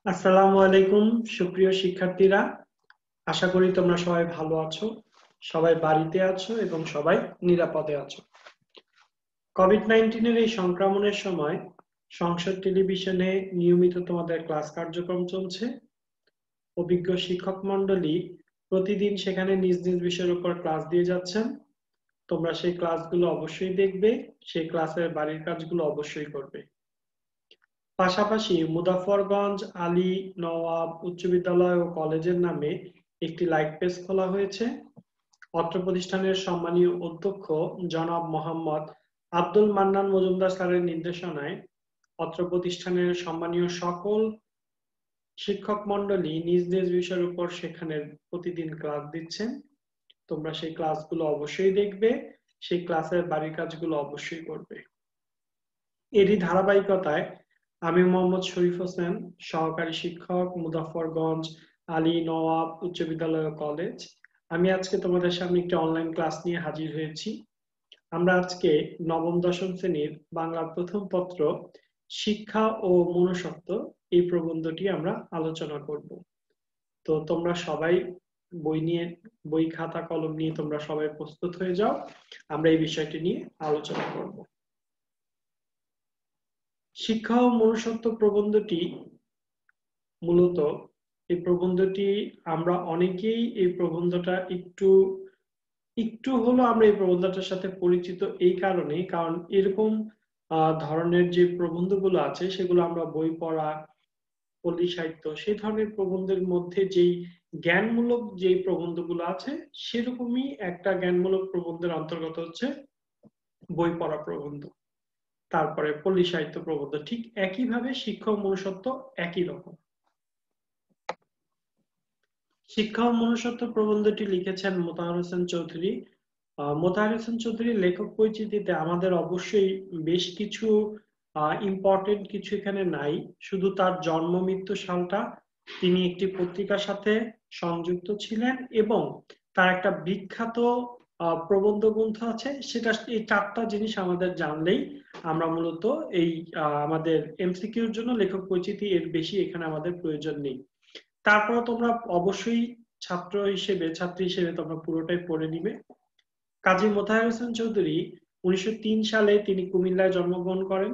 আসসালামু আলাইকুম সুপ্রিয় শিক্ষার্থীরা, আশা করি তোমরা সবাই ভালো আছো, সবাই বাড়িতে আছো এবং সবাই নিরাপদে আছো। কোভিড-19 এর এই সংক্রমণের সময় সংসদ টেলিভিশনে নিয়মিত তোমাদের ক্লাস কার্যক্রম চলছে। অভিজ্ঞ শিক্ষক মণ্ডলী প্রতিদিন সেখানে নিজ নিজ বিষয়ের উপর ক্লাস দিয়ে যাচ্ছেন। তোমরা সেই ক্লাসগুলো অবশ্যই দেখবে, সেই ক্লাসের বাড়ির কাজগুলো অবশ্যই করবে। পাশাপাশি মুজাফফরগঞ্জ আলী নওয়াব উচ্চ বিদ্যালয় ও কলেজের নামে একটি লাইক পেজ খোলা হয়েছে। অত্র প্রতিষ্ঠানের সম্মানীয় অধ্যক্ষ জনাব মোহাম্মদ আব্দুল মান্নান মজুমদার স্যারের নির্দেশনায় অত্র প্রতিষ্ঠানের সম্মানীয় সকল শিক্ষক মণ্ডলী নিজ নিজ বিষয়ের উপর সেখানে প্রতিদিন ক্লাস দিচ্ছেন। তোমরা সেই ক্লাসগুলো অবশ্যই দেখবে, সেই ক্লাসের বাড়ির কাজগুলো অবশ্যই করবে। এরই ধারাবাহিকতায় আমি মোহাম্মদ শরীফ হোসেন, সহকারী শিক্ষক, মুজাফফরগঞ্জ আলী নওয়াব উচ্চ বিদ্যালয় ও কলেজ। আমি আজকে তোমাদের সামনে একটি অনলাইন ক্লাস নিয়ে হাজির হয়েছি। আমরা আজকে নবম দশম শ্রেণীর বাংলা প্রথম পত্র শিক্ষা ও মনুষ্যত্ব এই প্রবন্ধটি আমরা আলোচনা করব। তো তোমরা সবাই বই খাতা কলম নিয়ে তোমরা সবাই প্রস্তুত হয়ে যাও, আমরা এই বিষয়টি নিয়ে আলোচনা করব। শিক্ষা ও মনুষ্যত্ব প্রবন্ধটি মূলত এই প্রবন্ধটি আমরা অনেকেই এই প্রবন্ধটা একটু একটু হলো আমরা এই প্রবন্ধটার সাথে পরিচিত এই কারণে, কারণ এরকম ধরনের যে প্রবন্ধগুলো আছে সেগুলো আমরা বই পড়া, পল্লী সাহিত্য সেই ধরনের প্রবন্ধের মধ্যে যেই জ্ঞানমূলক যে প্রবন্ধগুলো আছে সেরকমই একটা জ্ঞানমূলক প্রবন্ধের অন্তর্গত হচ্ছে বই পড়া প্রবন্ধ, তারপরে পল্লী সাহিত্য প্রবন্ধ। ঠিক একইভাবে শিক্ষা ও মনুষ্যত্ব একই রকম। শিক্ষা ও মনুষ্যত্ব প্রবন্ধটি লিখেছেন মোতাহার হোসেন চৌধুরী। মোতাহার হোসেন চৌধুরীর লেখক পরিচিতিতে আমাদের অবশ্যই বেশ কিছু ইম্পর্টেন্ট কিছু এখানে নাই। শুধু তার জন্ম মৃত্যু সালটা, তিনি একটি পত্রিকার সাথে সংযুক্ত ছিলেন এবং তার একটা বিখ্যাত প্রবন্ধ গ্রন্থ আছে, সেটা এই চারটা জিনিস আমাদের জানলেই আমরা মূলত এই আমাদের এমসিকিউর জন্য লেখক পরিচিতি এর বেশি এখানে আমাদের প্রয়োজন নেই। তারপরে তোমরা অবশ্যই ছাত্রী হিসেবে তোমরা পুরোটাই পড়ে নিবে। কাজী মোতাহার হোসেন চৌধুরী 1903 সালে তিনি কুমিল্লায় জন্মগ্রহণ করেন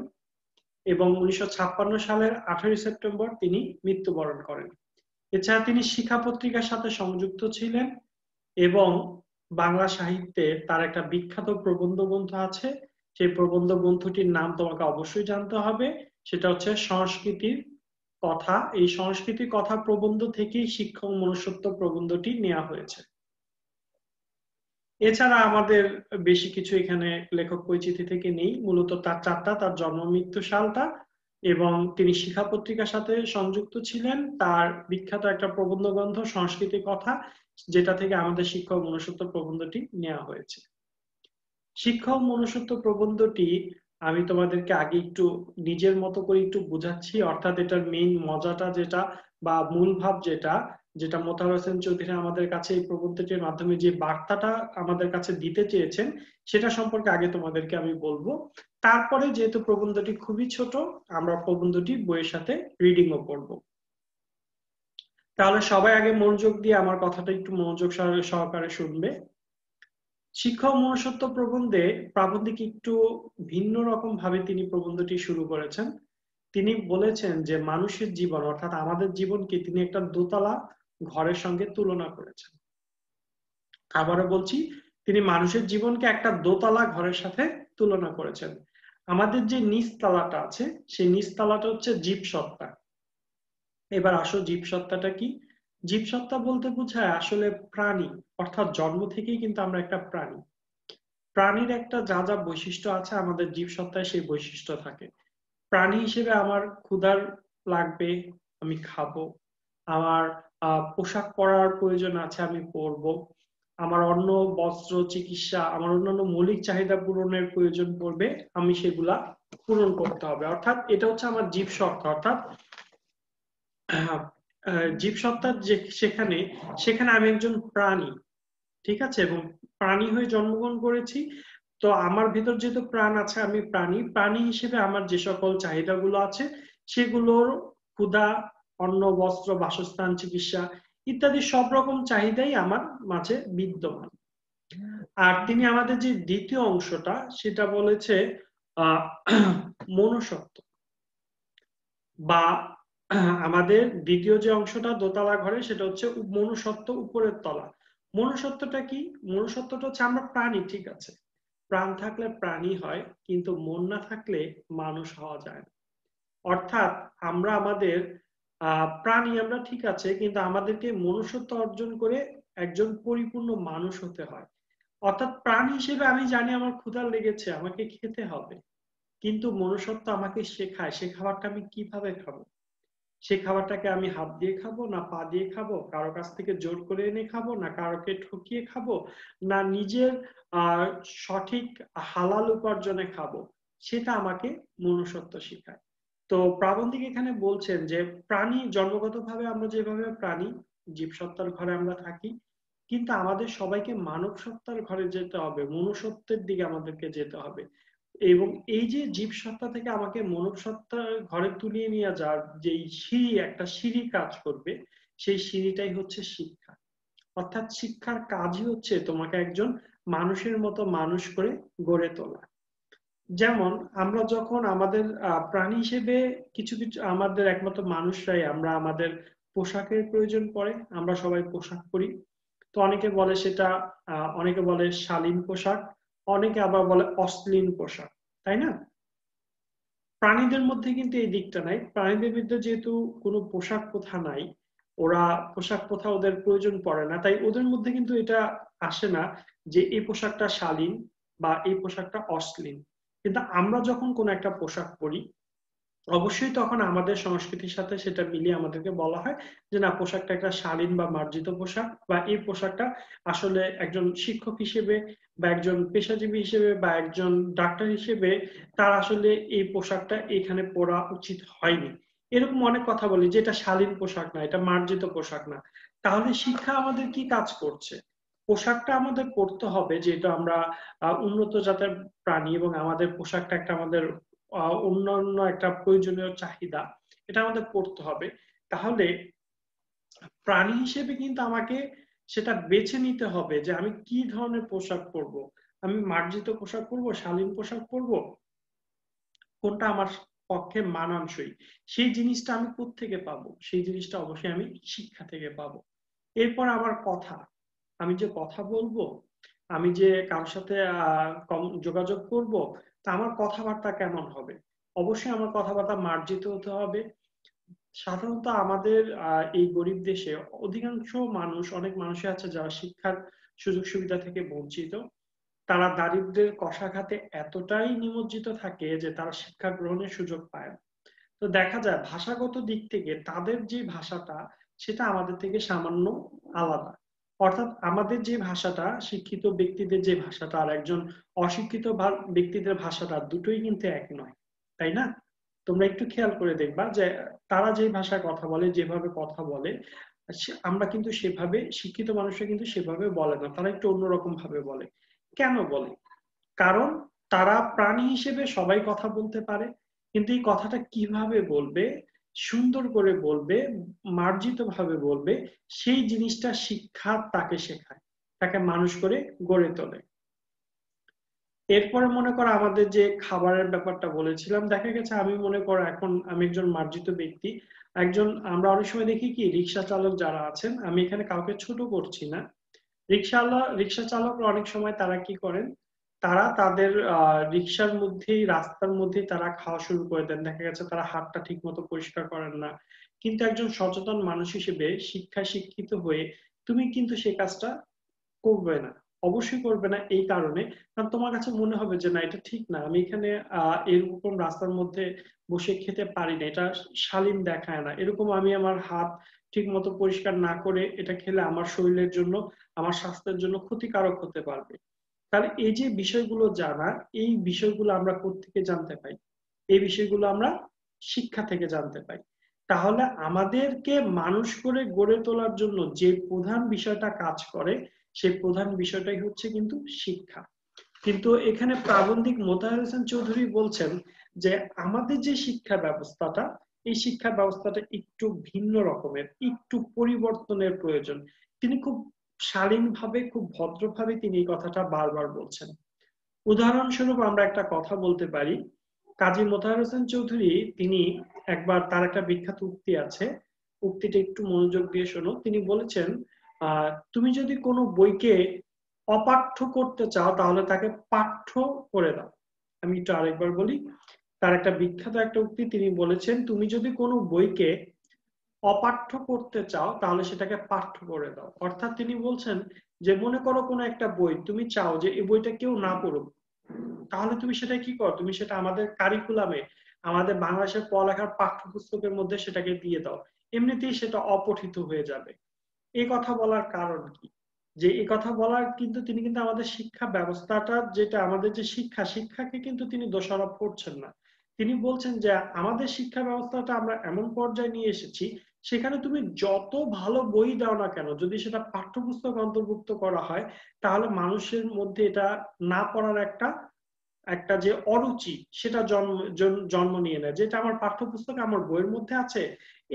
এবং 1956 সালের 18 সেপ্টেম্বর তিনি মৃত্যুবরণ করেন। এছাড়া তিনি শিক্ষা পত্রিকার সাথে সংযুক্ত ছিলেন এবং বাংলা সাহিত্যে তার একটা বিখ্যাত প্রবন্ধ গ্রন্থ আছে। সেই প্রবন্ধ গ্রন্থটির নাম তোমাকে অবশ্যই জানতে হবে, সেটা হচ্ছে সংস্কৃতির কথা। এই সংস্কৃতির কথা প্রবন্ধ থেকেই শিক্ষা ও মনুষ্যত্ব প্রবন্ধটি নেওয়া হয়েছে। এছাড়া আমাদের বেশি কিছু এখানে লেখক পরিচিতি থেকে নেই, মূলত তার চারটা: তার জন্ম মৃত্যু সালটা, এবং তিনি শিক্ষা পত্রিকার সাথে সংযুক্ত ছিলেন, তার বিখ্যাত একটা প্রবন্ধ গ্রন্থ সংস্কৃতির কথা, যেটা থেকে আমাদের শিক্ষা ও মনুষ্যত্ব প্রবন্ধটি নেওয়া হয়েছে। শিক্ষা ও মনুষ্যত্ব প্রবন্ধটি আমি তোমাদেরকে আগে একটু নিজের মতো করে একটু বুঝাচ্ছি, অর্থাৎ এটার মেইন মজাটা যেটা বা মূল ভাব যেটা যেটা মোতাহার হোসেন চৌধুরী আমাদের কাছে এই প্রবন্ধটির মাধ্যমে যে বার্তাটা আমাদের কাছে দিতে চেয়েছেন সেটা সম্পর্কে আগে তোমাদেরকে আমি বলবো। তারপরে যেহেতু প্রবন্ধটি খুবই ছোট, আমরা প্রবন্ধটি বইয়ের সাথে রিডিংও করব। তাহলে সবাই আগে মনোযোগ দিয়ে আমার কথাটা একটু মনোযোগ সহকারে শুনবে। শিক্ষা ও মনুষ্যত্ব প্রবন্ধে প্রাবন্ধিক একটু ভিন্ন রকম ভাবে তিনি প্রবন্ধটি শুরু করেছেন। তিনি বলেছেন যে মানুষের জীবন অর্থাৎ আমাদের জীবনকে তিনি একটা দোতলা ঘরের সঙ্গে তুলনা করেছেন। আবারও বলছি, তিনি মানুষের জীবনকে একটা দোতলা ঘরের সাথে তুলনা করেছেন। আমাদের যে নিচতলাটা আছে সেই নিচতলাটা হচ্ছে জীবসত্তা। এবার আসো জীবসত্তাটা কি। জীবসত্তা বলতে বোঝায় আসলে প্রাণী, অর্থাৎ জন্ম থেকেই কিন্তু আমরা একটা প্রাণী। প্রাণীর একটা যা যা বৈশিষ্ট্য আছে আমাদের জীবসত্তায় সেই বৈশিষ্ট্য থাকে। প্রাণী হিসেবে আমার ক্ষুধার লাগবে, আমি খাবো। আমার পোশাক পরার প্রয়োজন আছে, আমি পরবো। আমার অন্ন বস্ত্র চিকিৎসা আমার অন্যান্য মৌলিক চাহিদা পূরণের প্রয়োজন পড়বে, আমি সেগুলা পূরণ করতে হবে। অর্থাৎ এটা হচ্ছে আমার জীবসত্তা, অর্থাৎ জীবসত্তার যে সেখানে সেখানে আমি একজন প্রাণী, ঠিক আছে, এবং প্রাণী হয়ে জন্মগ্রহণ করেছি। তো আমার ভিতর যেহেতু প্রাণ আছে, আমি প্রাণী হিসেবে আমার যে সকল চাহিদাগুলো আছে সেগুলোর ক্ষুধা অন্ন, বস্ত্র, বাসস্থান, চিকিৎসা ইত্যাদি সব রকম চাহিদাই আমার মাঝে বিদ্যমান। আর তিনি আমাদের যে দ্বিতীয় অংশটা সেটা বলেছে আহ মনুষ্যত্ব, বা আমাদের দ্বিতীয় যে অংশটা দোতলা ঘরে সেটা হচ্ছে মনুষ্যত্ব, উপরের তলা। মনুষ্যত্বটা কি? মনুষ্যত্বটা হচ্ছে আমরা প্রাণী, ঠিক আছে, প্রাণ থাকলে প্রাণী হয়, কিন্তু মন না থাকলে মানুষ হওয়া যায় না। অর্থাৎ আমরা আমাদের প্রাণী আমরা, ঠিক আছে, কিন্তু আমাদেরকে মনুষ্যত্ব অর্জন করে একজন পরিপূর্ণ মানুষ হতে হয়। অর্থাৎ প্রাণ হিসেবে আমি জানি আমার ক্ষুধা লেগেছে, আমাকে খেতে হবে, কিন্তু মনুষ্যত্ব আমাকে শেখায় সে খাবারটা আমি কিভাবে খাবো। সেই খাবারটাকে আমি হাত দিয়ে খাবো, না পা দিয়ে খাবো, কারো কাছ থেকে জোর করে এনে খাবো, না কারোকে ঠকিয়ে খাবো, না নিজের আহ সঠিক হালাল উপার্জনে খাবো, সেটা আমাকে মনুষ্যত্ব শেখায়। তো প্রাবন্ধিক এখানে বলছেন যে প্রাণী জন্মগতভাবে আমরা যেভাবে প্রাণী, জীবসত্তার ঘরে আমরা থাকি, কিন্তু আমাদের সবাইকে মানব সত্তার ঘরে যেতে হবে, মনুষ্যত্বের দিকে আমাদেরকে যেতে হবে। এবং এই যে জীবসত্তা থেকে আমাকে মানব সত্তার ঘরে তুলিয়ে নিয়ে যাওয়ার যে সিঁড়ি, একটা সিঁড়ি কাজ করবে, সেই সিঁড়িটাই হচ্ছে শিক্ষা। অর্থাৎ শিক্ষার কাজই হচ্ছে তোমাকে একজন মানুষের মতো মানুষ করে গড়ে তোলা। যেমন আমরা যখন আমাদের প্রাণী হিসেবে কিছু কিছু আমাদের একমাত্র মানুষরাই আমরা আমাদের পোশাকের প্রয়োজন পড়ে, আমরা সবাই পোশাক পরি। তো অনেকে বলে সেটা অনেকে বলে শালীন পোশাক, অনেকে আবার বলে অশ্লীল পোশাক, তাই না? প্রাণীদের মধ্যে কিন্তু এই দিকটা নাই, প্রাণীদের মধ্যে যেহেতু কোনো পোশাক প্রথা নাই, ওরা পোশাক প্রথা ওদের প্রয়োজন পড়ে না, তাই ওদের মধ্যে কিন্তু এটা আসে না যে এই পোশাকটা শালীন বা এই পোশাকটা অশ্লীল। কিন্তু আমরা যখন কোনো একটা পোশাক পরি, অবশ্যই তখন আমাদের সংস্কৃতির সাথে সেটা মিলিয়ে আমাদেরকে বলা হয় যে না, পোশাকটা একটা শালীন বা মার্জিত পোশাক, বা এই পোশাকটা আসলে একজন শিক্ষক হিসেবে বা একজন পেশাজীবী হিসেবে বা একজন ডাক্তার হিসেবে তার আসলে এই পোশাকটা এখানে পরা উচিত হয়নি। এরকম অনেক কথা বলি যে এটা শালীন পোশাক না, এটা মার্জিত পোশাক না। তাহলে শিক্ষা আমাদের কি কাজ করছে? পোশাকটা আমাদের পরতে হবে, যেটা আমরা উন্নত জাতের প্রাণী এবং আমাদের পোশাকটা একটা আমাদের অন্যান্য একটা প্রয়োজনীয় চাহিদা, এটা আমাদের পড়তে হবে। তাহলে প্রাণী হিসেবে কিন্তু আমাকে সেটা বেছে নিতে হবে যে আমি কি ধরনের পোশাক পরবো। আমি মার্জিত পোশাক পরবো, শালীন পোশাক পরবো, কোনটা আমার পক্ষে মানানসই, সেই জিনিসটা আমি কোত্থেকে পাবো? সেই জিনিসটা অবশ্যই আমি শিক্ষা থেকে পাবো। এরপর আমার কথা, আমি যে কথা বলবো, আমি যে কারোর সাথে যোগাযোগ করব, তা আমার কথাবার্তা কেমন হবে? অবশ্যই আমার কথাবার্তা মার্জিত হতে হবে। সাধারণত আমাদের এই গরিব দেশে অধিকাংশ মানুষ, অনেক মানুষই আছে যারা শিক্ষার সুযোগ সুবিধা থেকে বঞ্চিত। তারা দারিদ্র্যের কষাঘাতে এতটাই নিমজ্জিত থাকে যে তারা শিক্ষা গ্রহণের সুযোগ পায় না। তো দেখা যায় ভাষাগত দিক থেকে তাদের যে ভাষাটা, সেটা আমাদের থেকে সামান্য আলাদা। অর্থাৎ আমাদের যে ভাষাটা, শিক্ষিত ব্যক্তিদের যে ভাষাটা আর একজন অশিক্ষিত ব্যক্তিদের ভাষাটা, দুটোই কিন্তু এক নয়, তাই না? তোমরা একটু খেয়াল করে দেখবা যে তারা যে ভাষায় কথা বলে, যেভাবে কথা বলে, আমরা কিন্তু সেভাবে, শিক্ষিত মানুষরা কিন্তু সেভাবে বলে না, তারা একটু অন্যরকম ভাবে বলে। কেন বলে? কারণ তারা প্রাণী হিসেবে সবাই কথা বলতে পারে, কিন্তু এই কথাটা কিভাবে বলবে, সুন্দর করে বলবে, মার্জিত ভাবে বলবে, সেই জিনিসটা শিক্ষা তাকে শেখায়, তাকে মানুষ করে গড়ে তোলে। এরপরে মনে করো আমাদের যে খাবারের ব্যাপারটা বলেছিলাম, দেখা গেছে আমি মনে করো এখন আমি একজন মার্জিত ব্যক্তি, একজন, আমরা অনেক সময় দেখি কি রিক্সা চালক যারা আছেন, আমি এখানে কাউকে ছোট করছি না, রিক্সা চালকরা অনেক সময় তারা কি করেন, তারা তাদের রিক্সার মধ্যেই, রাস্তার মধ্যেই তারা খাওয়া শুরু করে দেন। দেখা গেছে তারা হাতটা ঠিক মতো পরিষ্কার করেন না। কিন্তু একজন সচেতন মানুষ হিসেবে, শিক্ষায় শিক্ষিত হয়ে তুমি কিন্তু সেই কাজটা করবে না, অবশ্যই করবে না। এই কারণে, কারণ তোমার কাছে মনে হবে যে না, এটা ঠিক না, আমি এখানে এরকম রাস্তার মধ্যে বসে খেতে পারি না, এটা শালীন দেখায় না, এরকম আমি আমার হাত ঠিক মতো পরিষ্কার না করে এটা খেলে আমার শরীরের জন্য, আমার স্বাস্থ্যের জন্য ক্ষতিকারক হতে পারবে। তাহলে এই যে বিষয়গুলো জানা, এই বিষয়গুলো আমরা কোত্থেকে জানতে পাই? এই বিষয়গুলো আমরা শিক্ষা থেকে জানতে পাই। তাহলে আমাদেরকে মানুষ করে গড়ে তোলার জন্য যে প্রধান বিষয়টা কাজ করে, সেই প্রধান বিষয়টাই হচ্ছে কিন্তু শিক্ষা। কিন্তু এখানে প্রাবন্ধিক মোতাহার হোসেন চৌধুরী বলছেন যে আমাদের যে শিক্ষা ব্যবস্থাটা, এই শিক্ষা ব্যবস্থাটা একটু ভিন্ন রকমের, একটু পরিবর্তনের প্রয়োজন। তিনি খুব শালীনভাবে, খুব ভদ্রভাবে তিনি এই কথাটা বারবার বলছেন। উদাহরণস্বরূপ আমরা একটা কথা বলতে পারি, কাজী মোতাহার হোসেন চৌধুরী তিনি একবার, তার একটা বিখ্যাত উক্তি আছে, উক্তিটা একটু মনোযোগ দিয়ে শোনো। তিনি বলেছেন, তুমি যদি কোনো বইকে অপাঠ্য করতে চাও তাহলে তাকে পাঠ্য করে দাও। আমি একটু আরেকবার বলি, তার একটা বিখ্যাত একটা উক্তি, তিনি বলেছেন, তুমি যদি কোনো বইকে অপাঠ্য করতে চাও তাহলে সেটাকে পাঠ্য করে দাও। অর্থাৎ তিনি বলছেন যে মনে করো কোনো একটা বই তুমি চাও যে এই বইটা কেউ না পড়ুক, তাহলে তুমি সেটা কি করো, তুমি সেটা আমাদের কারিকুলামে, আমাদের বাংলাদেশের পড়ালেখার পাঠ্যপুস্তকের মধ্যে সেটাকে দিয়ে দাও, এমনিতেই সেটা অপঠিত হয়ে যাবে। এই কথা বলার কারণ কি, যে এই কথা বলার কিন্তু তিনি কিন্তু আমাদের শিক্ষা ব্যবস্থাটা, যেটা আমাদের যে শিক্ষাকে কিন্তু তিনি দোষারোপ করছেন না। তিনি বলছেন যে আমাদের শিক্ষা ব্যবস্থাটা আমরা এমন পর্যায়ে নিয়ে এসেছি, সেখানে তুমি যত ভালো বই দাও না কেন, যদি সেটা পাঠ্যপুস্তক অন্তর্ভুক্ত করা হয়, তাহলে মানুষের মধ্যে এটা না পড়ার একটা একটা যে অরুচি, সেটা জন্ম নিয়ে নেয়, যেটা আমার পাঠ্যপুস্তকে, আমার বইয়ের মধ্যে আছে,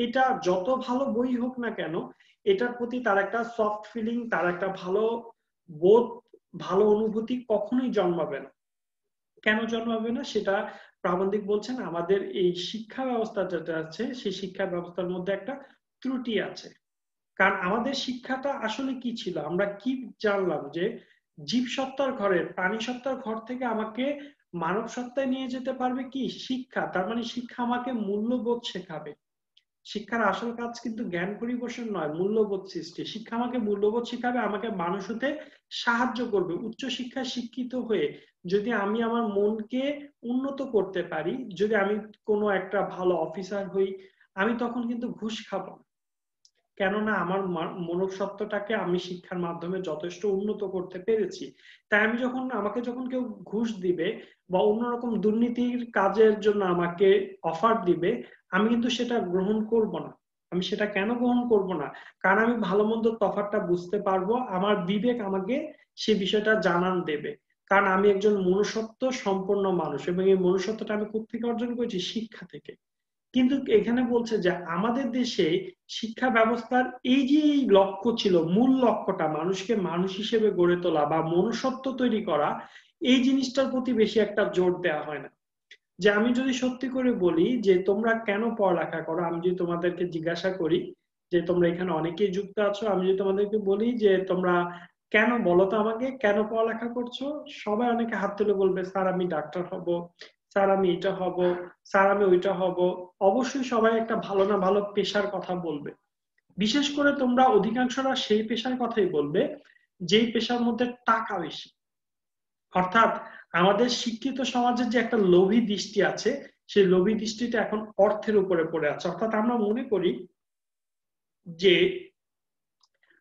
এটা যত ভালো বই হোক না কেন, এটার প্রতি তার একটা সফট ফিলিং, তার একটা ভালো বোধ, ভালো অনুভূতি কখনোই জন্মাবে না। কেন জন্মাবে না সেটা প্রাবন্ধিক বলছেন, আমাদের এই শিক্ষা ব্যবস্থা যেটা আছে, সেই শিক্ষা ব্যবস্থার মধ্যে একটা ত্রুটি আছে। কারণ আমাদের শিক্ষাটা আসলে কি ছিল, আমরা কি জানলাম যে জীব সত্তার ঘরের, প্রাণী সত্তার ঘর থেকে আমাকে মানব সত্তায় নিয়ে যেতে পারবে কি শিক্ষা। তার মানে শিক্ষা আমাকে মূল্যবোধ শেখাবে। শিক্ষার আসল কাজ কিন্তু জ্ঞান পরিবেশন নয়, মূল্যবোধ সৃষ্টি। শিক্ষা আমাকে মূল্যবোধ শেখাবে, আমাকে মানুষ হতে সাহায্য করবে। উচ্চ শিক্ষায় শিক্ষিত হয়ে যদি আমি আমার মনকে উন্নত করতে পারি, যদি আমি কোনো একটা ভালো অফিসার হই, আমি তখন কিন্তু ঘুষ খাবো না। কেননা আমার মনুষ্যত্বটাকে আমি শিক্ষার মাধ্যমে যথেষ্ট উন্নত করতে পেরেছি। তাই আমি যখন, আমাকে যখন কেউ ঘুষ দিবে বা অন্যরকম দুর্নীতির কাজের জন্য আমাকে অফার দিবে, আমি কিন্তু সেটা গ্রহণ করব না। আমি সেটা কেন গ্রহণ করব না? কারণ আমি ভালো মন্দ তফাৎটা বুঝতে পারবো, আমার বিবেক আমাকে সে বিষয়টা জানান দেবে। কারণ আমি একজন মনুষ্যত্ব সম্পন্ন মানুষ, এবং এই মনুষ্যত্বটা আমি কোত্থেকে অর্জন করেছি? শিক্ষা থেকে। কিন্তু এখানে বলছে যে আমাদের দেশে শিক্ষা ব্যবস্থার এই যে লক্ষ্য ছিল, মূল লক্ষ্যটা মানুষকে মানুষ হিসেবে গড়ে তোলা বা মনুষ্যত্ব তৈরি করা, এই জিনিসটার প্রতি বেশি একটা জোর দেওয়া হয় না। যে আমি যদি সত্যি করে বলি যে তোমরা কেন পড়ালেখা করো, আমি যদি তোমাদেরকে জিজ্ঞাসা করি যে তোমরা এখানে অনেকেই যুক্ত আছো, আমি যদি তোমাদেরকে বলি যে তোমরা কেন, বলো তো আমাকে কেন পড়ালেখা করছো, সবাই অনেকে হাত তুলে বলবে স্যার আমি ডাক্তার হব, স্যার আমি এটা হব, স্যার আমি ওইটা হব। অবশ্যই সবাই একটা ভালো না ভালো পেশার কথা বলবে। বিশেষ করে তোমরা অধিকাংশরা সেই পেশার কথাই বলবে যেই পেশার মধ্যে টাকা বেশি। অর্থাৎ আমাদের শিক্ষিত সমাজের যে একটা লোভী দৃষ্টি আছে, সেই লোভী দৃষ্টিটা এখন অর্থের উপরে পড়ে আছে। অর্থাৎ আমরা মনে করি যে,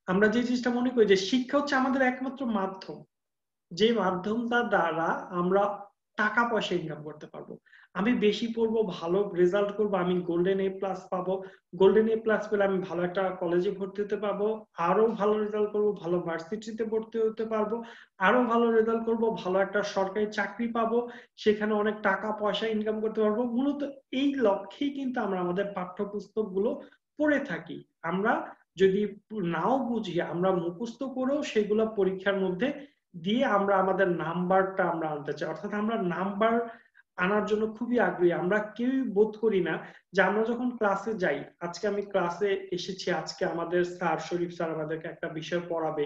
আমরা যে জিনিসটা মনে করি যে শিক্ষা হচ্ছে আমাদের একমাত্র মাধ্যম, যে মাধ্যমটা দ্বারা আমরা টাকা পয়সা ইনকাম করতে পারবো। আমি বেশি পড়বো, ভালো রেজাল্ট করবো, আমি গোল্ডেন এ প্লাস পাবো, গোল্ডেন এ প্লাস পেলে আমি ভালো একটা কলেজে ভর্তি হতে পারবো, আরো ভালো রেজাল্ট করবো, ভালো ভার্সিটিতে ভর্তি হতে পারবো, আরো ভালো রেজাল্ট করবো, ভালো একটা সরকারি চাকরি পাবো, সেখানে অনেক টাকা পয়সা ইনকাম করতে পারবো। মূলত এই লক্ষ্যেই কিন্তু আমরা আমাদের পাঠ্যপুস্তক গুলো পড়ে থাকি। আমরা যদি নাও বুঝি, আমরা মুখস্থ করেও সেগুলো পরীক্ষার মধ্যে দিয়ে আমরা আমাদের নাম্বারটা আমরা আনতে চাই। অর্থাৎ আমরা নাম্বার আনার জন্য খুবই আগ্রহী। আমরা কেউই বোধ করি না যে আমরা যখন ক্লাসে যাই, আজকে আমি ক্লাসে এসেছি, আজকে আমাদের স্যার শরীফ স্যার আমাদেরকে একটা বিষয় পড়াবে,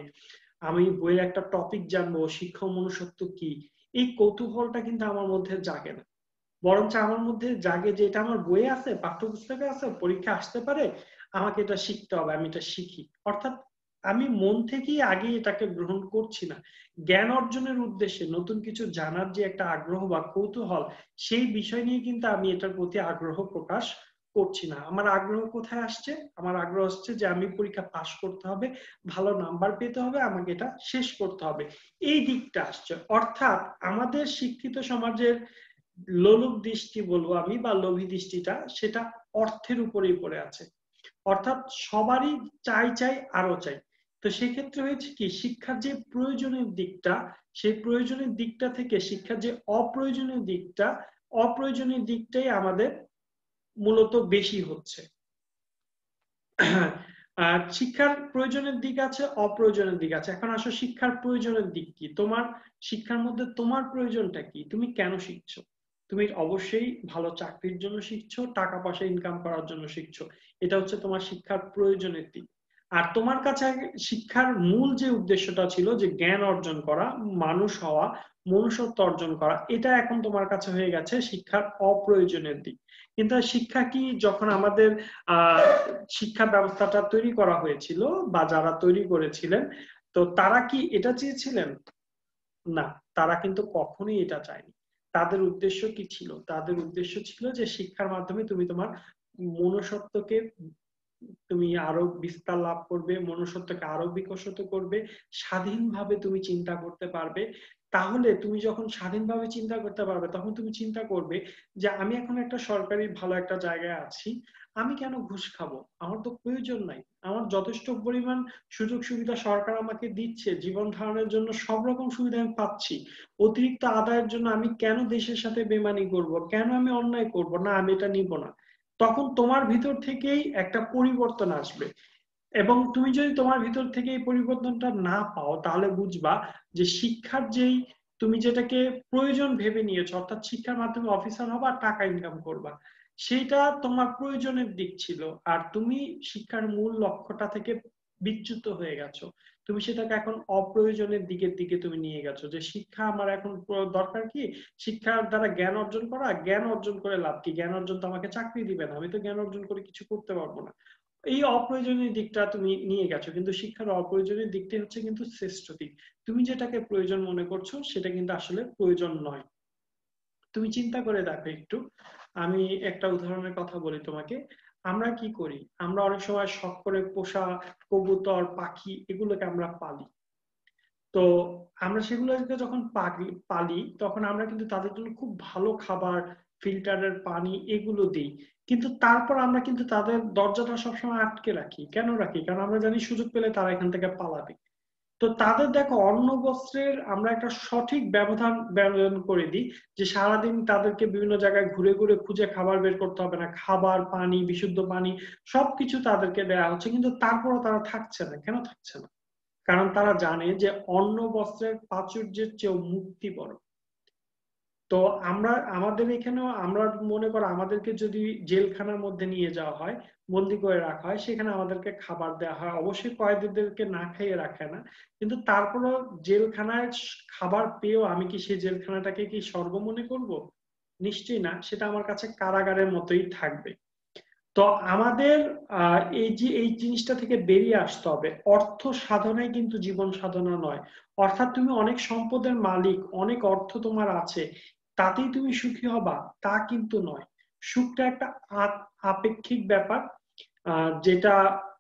আমি বইয়ে একটা টপিক জানবো, শিক্ষা মনুষ্যত্ব কি, এই কৌতূহলটা কিন্তু আমার মধ্যে জাগে না। বরঞ্চ আমার মধ্যে জাগে যে এটা আমার বইয়ে আছে, পাঠ্যপুস্তকে আছে, পরীক্ষা আসতে পারে, আমাকে এটা শিখতে হবে, আমি এটা শিখি। অর্থাৎ আমি মন থেকেই আগে এটাকে গ্রহণ করছি না। জ্ঞান অর্জনের উদ্দেশ্যে নতুন কিছু জানার যে একটা আগ্রহ বা কৌতূহল, সেই বিষয় নিয়ে কিন্তু আমি এটার প্রতি আগ্রহ প্রকাশ করছি না। আমার আগ্রহ কোথায় আসছে? আমার আগ্রহ আসছে যে আমি পরীক্ষা পাশ করতে হবে, ভালো নাম্বার পেতে হবে, আমাকে এটা শেষ করতে হবে, এই দিকটা আসছে। অর্থাৎ আমাদের শিক্ষিত সমাজের লোলুপ দৃষ্টি বলবো আমি, বা লোভী দৃষ্টিটা, সেটা অর্থের উপরেই পড়ে আছে। অর্থাৎ সবারই চাই চাই আরো চাই। তো সেক্ষেত্রে হয়েছে কি, শিক্ষার যে প্রয়োজনীয় দিকটা, সেই প্রয়োজনীয় দিকটা থেকে শিক্ষার যে অপ্রয়োজনীয় দিকটা, অপ্রয়োজনীয় দিকটাই আমাদের মূলত বেশি হচ্ছে। আর শিক্ষার প্রয়োজনের দিক আছে, অপ্রয়োজনের দিক আছে। এখন আসো শিক্ষার প্রয়োজনের দিক কি, তোমার শিক্ষার মধ্যে তোমার প্রয়োজনটা কি, তুমি কেন শিখছো? তুমি অবশ্যই ভালো চাকরির জন্য শিখছো, টাকা পয়সা ইনকাম করার জন্য শিখছো, এটা হচ্ছে তোমার শিক্ষার প্রয়োজনের দিক। আর তোমার কাছে শিক্ষার মূল যে উদ্দেশ্যটা ছিল, যে জ্ঞান অর্জন করা, মানুষ হওয়া, মনুষ্যত্ব অর্জন করা, এটা এখন তোমার কাছে হয়ে গেছে শিক্ষার অপ্রয়োজনের দিক। কিন্তু শিক্ষা কি, যখন আমাদের আহ শিক্ষা ব্যবস্থাটা তৈরি করা হয়েছিল বা যারা তৈরি করেছিলেন, তো তারা কি এটা চেয়েছিলেন? না, তারা কিন্তু কখনোই এটা চায়নি। তাদের উদ্দেশ্য কি ছিল? তাদের উদ্দেশ্য ছিল যে শিক্ষার মাধ্যমে তুমি তোমার মনুষ্যত্বকে তুমি আরো বিস্তার লাভ করবে, মনুষ্যত্বকে আরো বিকশিত করবে, স্বাধীনভাবে তুমি চিন্তা করতে পারবে। তাহলে তুমি যখন স্বাধীনভাবে চিন্তা করতে পারবে, তখন তুমি চিন্তা করবে যে আমি এখন একটা সরকারি ভালো একটা জায়গায় আছি, আমি কেন ঘুষ খাবো? আমার তো প্রয়োজন নাই। আমার যথেষ্ট পরিমাণ সুযোগ সুবিধা সরকার আমাকে দিচ্ছে, জীবন ধারণের জন্য সব রকম সুবিধা আমি পাচ্ছি। অতিরিক্ত আদায়ের জন্য আমি কেন দেশের সাথে বেমানি করব, কেন আমি অন্যায় করব? না, আমি এটা নিব না। তখন তোমার ভিতর থেকেই একটা পরিবর্তন আসবে। এবং তুমি যদি তোমার ভিতর থেকে এই পরিবর্তনটা না পাও, তাহলে বুঝবা যে শিক্ষার যেই তুমি যেটাকে প্রয়োজন ভেবে নিয়েছো, অর্থাৎ শিক্ষার মাধ্যমে অফিসার হবা আর টাকা ইনকাম করবা, সেটা তোমার প্রয়োজনের দিক ছিল। আর তুমি শিক্ষার মূল লক্ষ্যটা থেকে বিচ্যুত হয়ে গেছো। তুমি সেটাকে এখন অপ্রয়োজনের দিকের দিকে তুমি নিয়ে গেছো, যে শিক্ষা আমার এখন দরকার কি? শিক্ষার দ্বারা জ্ঞান অর্জন করা, জ্ঞান অর্জন করে লাভ কি? জ্ঞান অর্জন তো আমাকে চাকরি দিবে না, আমি তো জ্ঞান অর্জন করে কিছু করতে পারবো না। এই অপ্রয়োজনীয় দিকটা তুমি নিয়ে গেছো। কিন্তু শিক্ষার অপ্রয়োজনীয় দিকটাই হচ্ছে কিন্তু শ্রেষ্ঠ দিক। তুমি যেটাকে প্রয়োজন মনে করছো, সেটা কিন্তু আসলে প্রয়োজন নয়। তুমি চিন্তা করে দেখো একটু। আমি একটা উদাহরণের কথা বলি তোমাকে। আমরা কি করি? আমরা অনেক সময় শখ করে পোষা কবুতর, পাখি, এগুলোকে আমরা পালি। তো আমরা সেগুলোকে যখন পালি, তখন আমরা কিন্তু তাদের জন্য খুব ভালো খাবার, ফিল্টারের পানি, এগুলো দিই। কিন্তু তারপর আমরা কিন্তু তাদের দরজাটা সবসময় আটকে রাখি। কেন রাখি? কারণ আমরা জানি সুযোগ পেলে তারা এখান থেকে পালাবে। তো তাদের দেখো অন্ন বস্ত্রের আমরা একটা সঠিক ব্যবধান করে দিই, যে সারাদিন তাদেরকে বিভিন্ন জায়গায় ঘুরে ঘুরে খুঁজে খাবার বের করতে হবে না, খাবার, পানি, বিশুদ্ধ পানি সবকিছু তাদেরকে দেওয়া হচ্ছে, কিন্তু তারপরও তারা থাকছে না। কেন থাকছে না? কারণ তারা জানে যে অন্ন বস্ত্রের প্রাচুর্যের চেয়েও মুক্তি বড়। তো আমরা আমাদের এখানেও আমরা মনে করো, আমাদেরকে যদি জেলখানার মধ্যে নিয়ে যাওয়া হয়, বন্দি করে রাখা হয়, সেখানে আমাদেরকে খাবার দেওয়া হয়। অবশ্যই কয়েদিদেরকে না খাইয়ে রাখে না, কিন্তু তারপরও জেলখানায় খাবার পেয়েও আমি কি সেই জেলখানাটাকে কি স্বর্গ মনে করব? নিশ্চয়ই না, সেটা আমার কাছে কারাগারের মতোই থাকবে। তো আমাদের এই যে এই জিনিসটা থেকে বেরিয়ে আসতে হবে। অর্থ সাধনাই কিন্তু জীবন সাধনা নয়। অর্থাৎ তুমি অনেক সম্পদের মালিক, অনেক অর্থ তোমার আছে, তাতেই তুমি সুখী হবা, তা কিন্তু নয়। সুখটা একটা আপেক্ষিক ব্যাপার, যেটা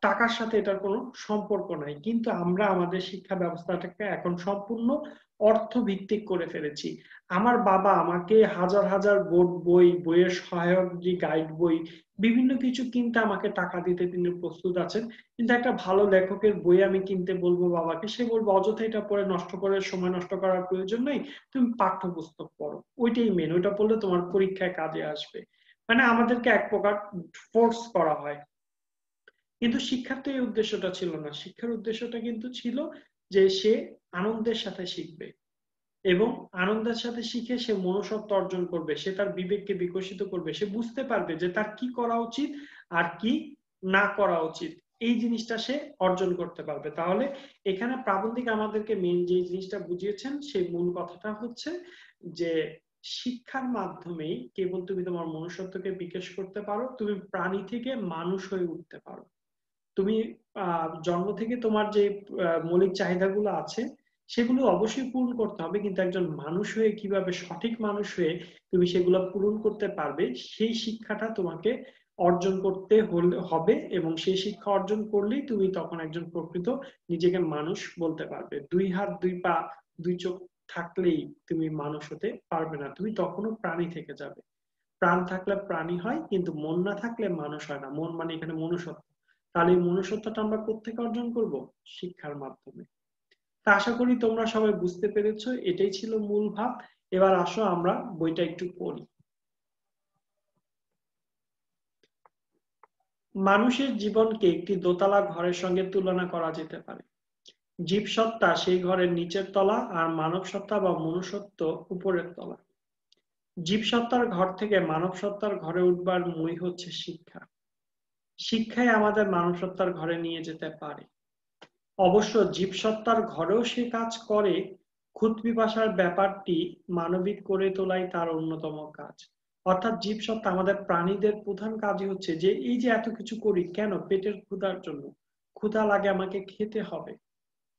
টাকার সাথে এটার কোনো সম্পর্ক নাই। কিন্তু আমরা আমাদের শিক্ষা ব্যবস্থাটাকে এখন সম্পূর্ণ অর্থ ভিত্তিক করে ফেলেছি। আমার বাবা আমাকে হাজার হাজার বোর্ড বই, বইয়ের সহায়ক যে গাইড বই, বিভিন্ন কিছু কিনতে আমাকে টাকা দিতে তিনি প্রস্তুত আছেন। কিন্তু একটা ভালো লেখকের বই আমি কিনতে বলবো বাবাকে, সে বলবো অযথা এটা পড়ে নষ্ট করে সময় নষ্ট করার প্রয়োজন নেই, তুমি পাঠ্যপুস্তক পড়ো, ওইটাই মেন, ওইটা পড়লে তোমার পরীক্ষায় কাজে আসবে। মানে আমাদেরকে এক প্রকার ফোর্স করা হয়। কিন্তু শিক্ষার তো এই উদ্দেশ্যটা ছিল না। শিক্ষার উদ্দেশ্যটা কিন্তু ছিল যে সে আনন্দের সাথে শিখবে, এবং আনন্দের সাথে শিখে সে মনুষ্যত্ব অর্জন করবে, সে তার বিবেককে বিকশিত করবে, সে বুঝতে পারবে যে তার কি করা উচিত আর কি না করা উচিত। এই জিনিসটা সে অর্জন করতে পারবে। তাহলে এখানে প্রাবন্ধিক আমাদেরকে মেন যে জিনিসটা বুঝিয়েছেন, সেই মূল কথাটা হচ্ছে যে শিক্ষার মাধ্যমেই কেবল তুমি তোমার মনুষ্যত্বকে বিকাশ করতে পারো, তুমি প্রাণী থেকে মানুষ হয়ে উঠতে পারো। তুমি জন্ম থেকে তোমার যে মৌলিক চাহিদাগুলো আছে, সেগুলো অবশ্যই পূরণ করতে হবে, কিন্তু একজন মানুষ হয়ে কিভাবে সঠিক মানুষ হয়ে তুমি সেগুলো পূরণ করতে পারবে, সেই শিক্ষাটা তোমাকে অর্জন করতে হবে। এবং সেই শিক্ষা অর্জন করলেই তুমি তখন একজন প্রকৃত নিজেকে মানুষ বলতে পারবে। দুই হাত, দুই পা, দুই চোখ থাকলেই তুমি মানুষ হতে পারবে না, তুমি তখনও প্রাণী থেকে যাবে। প্রাণ থাকলে প্রাণী হয়, কিন্তু মন না থাকলে মানুষ হয় না। মন মানে এখানে মনুষ্যত্ব। তাহলে এই মনুষ্যত্বটা আমরা কোত্থেকে অর্জন করব? শিক্ষার মাধ্যমে। তা আশা করি তোমরা সবাই বুঝতে পেরেছো, এটাই ছিল মূল ভাব। এবার আসো আমরা বইটা একটু পড়ি। মানুষের জীবনকে একটি দোতলা ঘরের সঙ্গে তুলনা করা যেতে পারে। জীবসত্তা সেই ঘরের নিচের তলা আর মানব সত্তা বা মনুষ্যত্ব উপরের তলা। জীবসত্তার ঘর থেকে মানব সত্তার ঘরে উঠবার মই হচ্ছে শিক্ষা। শিক্ষাই আমাদের মানব সত্তার ঘরে নিয়ে যেতে পারে। অবশ্য জীবসত্তার ঘরেও সে কাজ করে, ক্ষুধ পিপাসার ব্যাপারটি মানবিক করে তোলাই তার অন্যতম কাজ। অর্থাৎ জীবসত্তা আমাদের প্রাণীদের প্রধান কাজই হচ্ছে যে এই যে এত কিছু করি কেন, পেটের ক্ষুধার জন্য। ক্ষুধা লাগে, আমাকে খেতে হবে।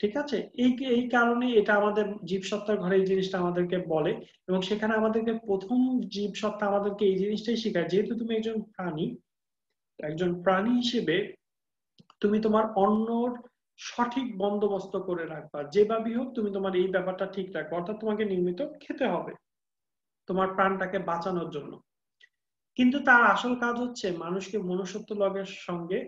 ঠিক আছে, এই এই কারণে এটা আমাদের জীবসত্তার ঘরে এই জিনিসটা আমাদেরকে বলে, এবং সেখানে আমাদেরকে প্রথম জীবসত্তা আমাদেরকে এই জিনিসটাই শেখায়, যেহেতু তুমি একজন প্রাণী, একজন প্রাণী হিসেবে তুমি তোমার অন্নর সঠিক বন্দোবস্ত করে রাখবা, যেভাবেই হোক তুমি তোমার এই ব্যাপারটা ঠিক রাখবা, অর্থাৎ তোমাকে নিয়মিত খেতে হবে তোমার প্রাণটাকে বাঁচানোর জন্য। কিন্তু তার আসল কাজ হচ্ছে মানুষকে মনুষ্যত্ব লগের সঙ্গে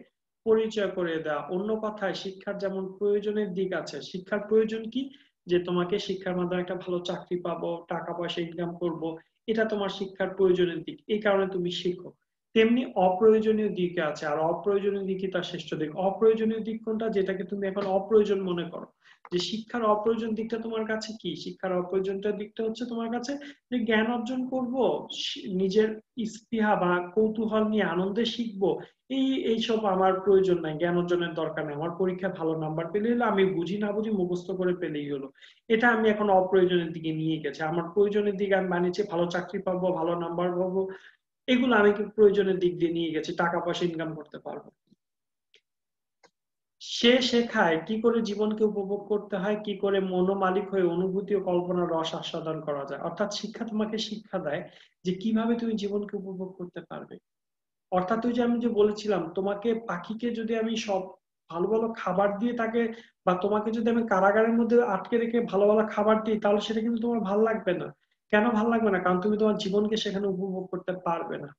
পরিচয় করে দেওয়া। অন্য কথায় শিক্ষার যেমন প্রয়োজনের দিক আছে, শিক্ষার প্রয়োজন কি, যে তোমাকে শিক্ষার মাধ্যমে একটা ভালো চাকরি পাবো, টাকা পয়সা ইনকাম করব, এটা তোমার শিক্ষার প্রয়োজনের দিক, এই কারণে তুমি শিখো। তেমনি অপ্রয়োজনীয় দিক আছে, আর অপ্রয়োজনীয় দিকই তার শ্রেষ্ঠ দিক। অপ্রয়োজনীয় দিক কোনটা, যেটাকে তুমি এখন অপ্রয়োজন মনে করো, যে শিক্ষার অপ্রয়োজন দিকটা তোমার কাছে কি, শিক্ষার অপ্রয়োজনটা দিকটা হচ্ছে তোমার কাছে যে জ্ঞান অর্জন করব, নিজের স্পৃহা বা কৌতূহল নিয়ে আনন্দে শিখবো, এইসব আমার প্রয়োজন নাই, জ্ঞান অর্জনের দরকার নেই, আমার পরীক্ষায় ভালো নাম্বার পেলে হলো, আমি বুঝি না বুঝি মুখস্থ করে পেলেই হলো। এটা আমি এখন অপ্রয়োজনের দিকে নিয়ে গেছি। আমার প্রয়োজনের দিকে আমি বানিয়েছি ভালো চাকরি পাবো, ভালো নাম্বার পাবো, এগুলো আমি কি প্রয়োজনের দিক দিয়ে নিয়ে গেছি, টাকা পয়সা ইনকাম করতে পারবো। সে শেখায় কি করে জীবনকে উপভোগ করতে হয়, কি করে মনোমালিক হয়ে অনুভূতি ও কল্পনার রস আস্বাদন করা যায়। অর্থাৎ শিক্ষা তোমাকে শিক্ষা দেয় যে কিভাবে তুমি জীবনকে উপভোগ করতে পারবে। অর্থাৎ ওই যে আমি যে বলেছিলাম, তোমাকে পাখিকে যদি আমি সব ভালো ভালো খাবার দিয়ে তাকে, বা তোমাকে যদি আমি কারাগারের মধ্যে আটকে রেখে ভালো ভালো খাবার দিই, তাহলে সেটা কিন্তু তোমার ভালো লাগবে না। কেন ভালো লাগবে না? কারণ তুমি তোমার জীবনকে সেখানে উপভোগ করতে পারবে না।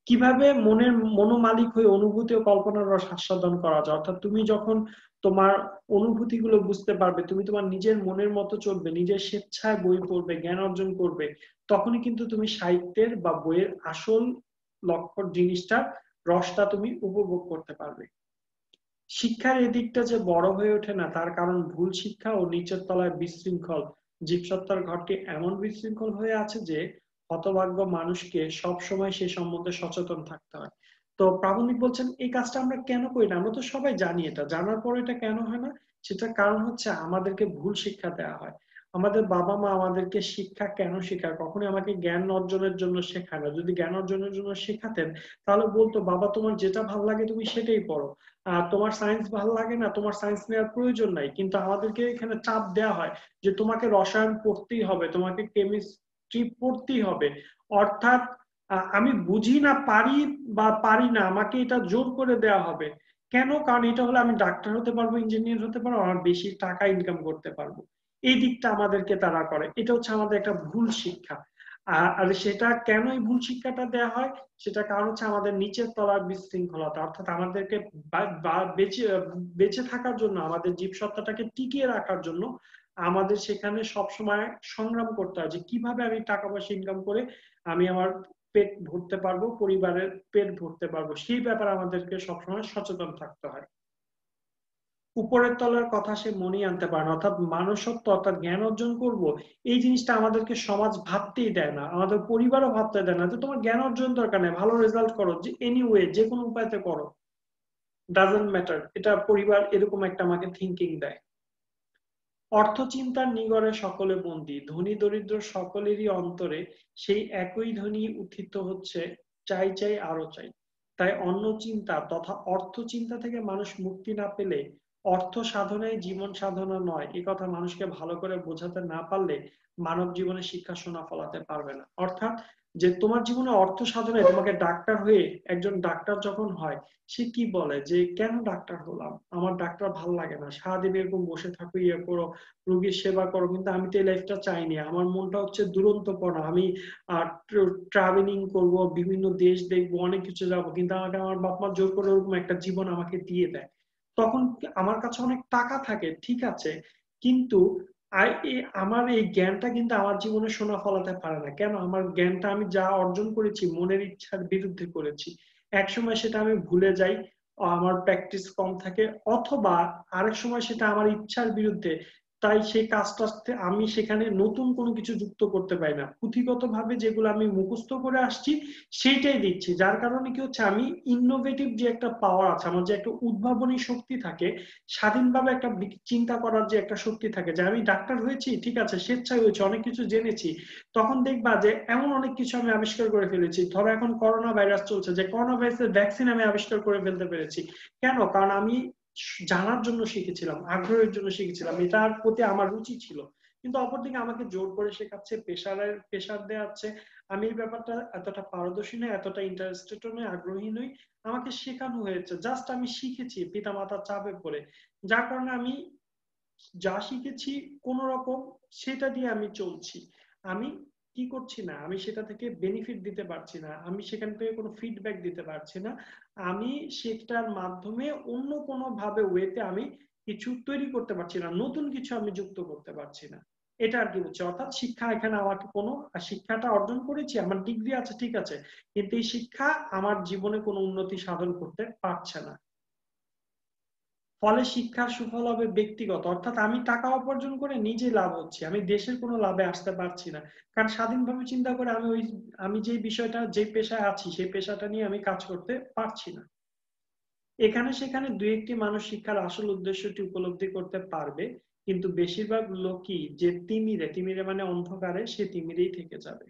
কিভাবে মনের মনোমালিক হয়ে অনুভূতি ও কল্পনার রস আস্বাদন করা যায়, অর্থাৎ তুমি যখন তোমার অনুভূতি গুলো বুঝতে পারবে, তুমি তোমার নিজের মনের মতো চলবে, নিজের স্বেচ্ছায় বই পড়বে, জ্ঞান অর্জন করবে, তখনই কিন্তু তুমি সাহিত্যের বা বইয়ের আসল লক্ষ্য জিনিসটা, রসটা তুমি উপভোগ করতে পারবে। শিক্ষার এদিকটা যে বড় হয়ে ওঠে না, তার কারণ ভুল শিক্ষা ও নিচের তলায় বিশৃঙ্খল জীবসত্তার ঘরটি এমন বিশৃঙ্খল হয়ে আছে যে হতভাগ্য মানুষকে সব সময় সে সম্বন্ধে সচেতন থাকতে হয়। তো প্রাবন্ধিক বলছেন এই কাজটা আমরা কেন করি না, আমরা তো সবাই জানি, এটা জানার পর এটা কেন হয় না, সেটার কারণ হচ্ছে আমাদেরকে ভুল শিক্ষা দেওয়া হয়। আমাদের বাবা মা আমাদেরকে শিক্ষা কেন শেখায়, কখনোই আমাকে জ্ঞান অর্জনের জন্য শেখায় না। যদি জ্ঞান অর্জনের জন্য শেখাতেন, তাহলে বলতো বাবা তোমার যেটা ভালো লাগে তুমি সেটাই পড়ো, তোমার সায়েন্স ভালো লাগে না, তোমার সায়েন্স নেওয়ার প্রয়োজন নাই। কিন্তু আমাদেরকে এখানে চাপ দেওয়া হয় যে তোমাকে রসায়ন পড়তেই হবে, তোমাকে কেমিস্ট্রি পড়তেই হবে। অর্থাৎ আমি বুঝি না, পারি বা পারি না, আমাকে এটা জোর করে দেওয়া হবে। কেন? কারণ এটা হলে আমি ডাক্তার হতে পারবো, ইঞ্জিনিয়ার হতে পারবো, আমার বেশি টাকা ইনকাম করতে পারবো। এই দিকটা আমাদেরকে তারা করে, এটা হচ্ছে আমাদের একটা ভুল শিক্ষা। আর সেটা কেন এই ভুল শিক্ষাটা দেওয়া হয়, সেটা কারণ হচ্ছে আমাদের নিচের তলার বিশৃঙ্খলতা। অর্থাৎ আমাদেরকে বেঁচে বেঁচে থাকার জন্য, আমাদের জীবসত্তাটাকে টিকিয়ে রাখার জন্য আমাদের সেখানে সবসময় সংগ্রাম করতে হয় যে কিভাবে আমি টাকা পয়সা ইনকাম করে আমি আমার পেট ভরতে পারবো, পরিবারের পেট ভরতে পারবো, সেই ব্যাপারে আমাদেরকে সবসময় সচেতন থাকতে হয়। উপরের তলার কথা সে মনেই আনতে পারে না, অর্থাৎ মানুষত্ব অর্থাৎ জ্ঞান অর্জন করব, এই জিনিসটা আমাদেরকে সমাজ ভাবতেই দেয় না, আমাদের পরিবারও ভাবতে দেয় না যে তোমার জ্ঞান অর্জন দরকার নেই, ভালো রেজাল্ট করো, যে এনিওয়ে যে কোনো উপায়তে করো, ডাজন্ট ম্যাটার। এটা পরিবার এরকম একটা আমাকে থিঙ্কিং দেয়। অর্থচিন্তার নিগড়ে সকলে বন্দী, ধনী দরিদ্র সকলেরই অন্তরে সেই একই ধ্বনি উত্থিত হচ্ছে, চাই চাই আরো চাই। তাই অন্য চিন্তা তথা অর্থ চিন্তা থেকে মানুষ মুক্তি না পেলে অর্থ সাধনাই জীবন সাধনা নয়, এ কথা মানুষকে ভালো করে বোঝাতে না পারলে মানব জীবনে শিক্ষা শোনা ফলাতে পারবে না। অর্থাৎ যে তোমার জীবনে অর্থ সাধনায় তোমাকে ডাক্তার হয়ে, একজন ডাক্তার যখন হয়, সে কি বলে যে কেন ডাক্তার হলাম, আমার ডাক্তার ভাল লাগে না, সারাদিন এরকম বসে থাকো, ইয়ে করো, রোগীর সেবা করো, কিন্তু আমি তো এই লাইফটা চাইনি, আমার মনটা হচ্ছে দুরন্তপনা, আমি ট্রাভেলিং করব, বিভিন্ন দেশ দেখবো, অনেক কিছু যাবো, কিন্তু আমাকে আমার বাপ মা জোর করে ওরকম একটা জীবন আমাকে দিয়ে দেয়। তখন আমার কাছে অনেক টাকা থাকে, ঠিক আছে, কিন্তু আমার এই জ্ঞানটা কিন্তু আমার জীবনে সোনা ফলাতে পারে না। কেন? আমার জ্ঞানটা আমি যা অর্জন করেছি মনের ইচ্ছার বিরুদ্ধে করেছি। একসময় সেটা আমি ভুলে যাই, আমার প্র্যাকটিস কম থাকে, অথবা আরেক সময় সেটা আমার ইচ্ছার বিরুদ্ধে, তাই সেই কাজটাতে আমি সেখানে নতুন কোনো কিছু যুক্ত করতে পারি না। পুঁথিগত ভাবে যেগুলো আমি মুখস্থ করে আসছি সেইটাই দিচ্ছি, যার কারণে কি হচ্ছে, আমি ইনোভেটিভ যে একটা পাওয়ার আছে, আমার যে একটা উদ্ভাবনী শক্তি থাকে, স্বাধীনভাবে একটা চিন্তা করার যে একটা শক্তি থাকে, যে আমি ডাক্তার হয়েছি, ঠিক আছে, স্বেচ্ছায় হয়েছি, অনেক কিছু জেনেছি, তখন দেখবা যে এমন অনেক কিছু আমি আবিষ্কার করে ফেলেছি। ধরো এখন করোনা ভাইরাস চলছে, যে করোনা ভাইরাসের ভ্যাকসিন আমি আবিষ্কার করে ফেলতে পেরেছি। কেন? কারণ আমি জানার জন্য শিখেছিলাম, আগ্রহের জন্য শিখেছিলাম, এটার প্রতি আমার রুচি ছিল। কিন্তু অপরদিকে আমাকে জোর করে শেখাচ্ছে, প্রেশার দেওয়াচ্ছে, আমি এই ব্যাপারটা এতটা পারদর্শী নই, এতটা ইন্টারেস্টেড নই, আগ্রহী নই, আমাকে শেখানো হয়েছে, জাস্ট আমি শিখেছি পিতামাতার চাপে পড়ে। যার কারণে আমি যা শিখেছি কোন রকম সেটা দিয়ে আমি চলছি। আমি কি করছি না, আমি সেটা থেকে বেনিফিট দিতে পারছি না, আমি সেখান থেকে কোনো ফিডব্যাক দিতে পারছি না, আমি সেটার মাধ্যমে অন্য কোনো ভাবে ওয়েতে আমি কিছু তৈরি করতে পারছি না, নতুন কিছু আমি যুক্ত করতে পারছি না। এটা আর কি হচ্ছে, অর্থাৎ শিক্ষা এখানে আমাকে কোনো, শিক্ষাটা অর্জন করেছি, আমার ডিগ্রি আছে, ঠিক আছে, কিন্তু এই শিক্ষা আমার জীবনে কোনো উন্নতি সাধন করতে পারছে না। ফলে শিক্ষার সুফল হবে ব্যক্তিগত, অর্থাৎ আমি টাকা উপার্জন করে নিজে লাভ হচ্ছে, আমি দেশের কোনো লাভে আসতে পারছি না। কারণ স্বাধীনভাবে চিন্তা করে আমি যে বিষয়টা, যে পেশায় আছি, সেই পেশাটা নিয়ে আমি কাজ করতে পারছি না। এখানে সেখানে দুই একটি মানুষ শিক্ষার আসল উদ্দেশ্যটি উপলব্ধি করতে পারবে, কিন্তু বেশিরভাগ লোকই যে তিমিরে, তিমিরে মানে অন্ধকারে, সে তিমিরেই থেকে যাবে।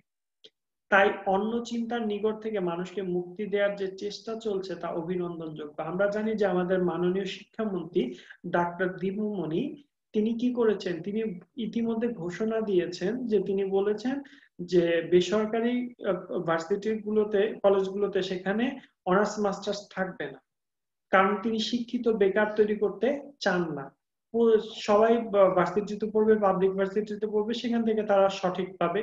তাই অন্য চিন্তার নিকট থেকে মানুষকে মুক্তি দেওয়ার যে চেষ্টা চলছে তা অভিনন্দনযোগ্য। আমরা জানি যে আমাদের মাননীয় শিক্ষামন্ত্রী ডাক্তার দীপুমণি, তিনি কি করেছেন, তিনি ইতিমধ্যে ঘোষণা দিয়েছেন, যে তিনি বলেছেন যে বেসরকারি ভার্সিটি গুলোতে, কলেজগুলোতে সেখানে অনার্স মাস্টার্স থাকবে না, কারণ তিনি শিক্ষিত বেকার তৈরি করতে চান না। সবাই ভার্সিটিতে পড়বে, পাবলিক ভার্সিটিতে পড়বে, সেখান থেকে তারা সঠিকভাবে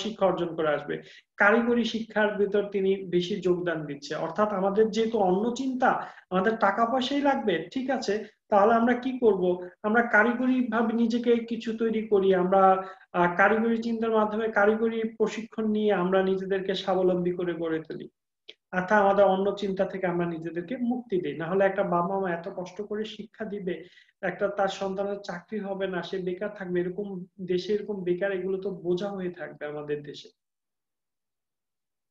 শিক্ষা অর্জন করে আসবে। কারিগরি শিক্ষার ভিতর তিনি বেশি যোগদান দিচ্ছে, অর্থাৎ আমাদের যেহেতু অন্য চিন্তা, আমাদের টাকা পয়সাই লাগবে, ঠিক আছে, তাহলে আমরা কি করব, আমরা কারিগরি ভাবে নিজেকে কিছু তৈরি করি, আমরা কারিগরি চিন্তার মাধ্যমে কারিগরি প্রশিক্ষণ নিয়ে আমরা নিজেদেরকে স্বাবলম্বী করে গড়ে তুলি, অর্থাৎ আমাদের অন্য চিন্তা থেকে আমরা নিজেদেরকে মুক্তি দিই। না হলে একটা বাবা মা এত কষ্ট করে শিক্ষা দিবে, একটা তার সন্তানের চাকরি হবে না, সে বেকার থাকবে, এরকম দেশে এরকম বেকার, এগুলো তো বোঝা হয়ে থাকবে আমাদের দেশে।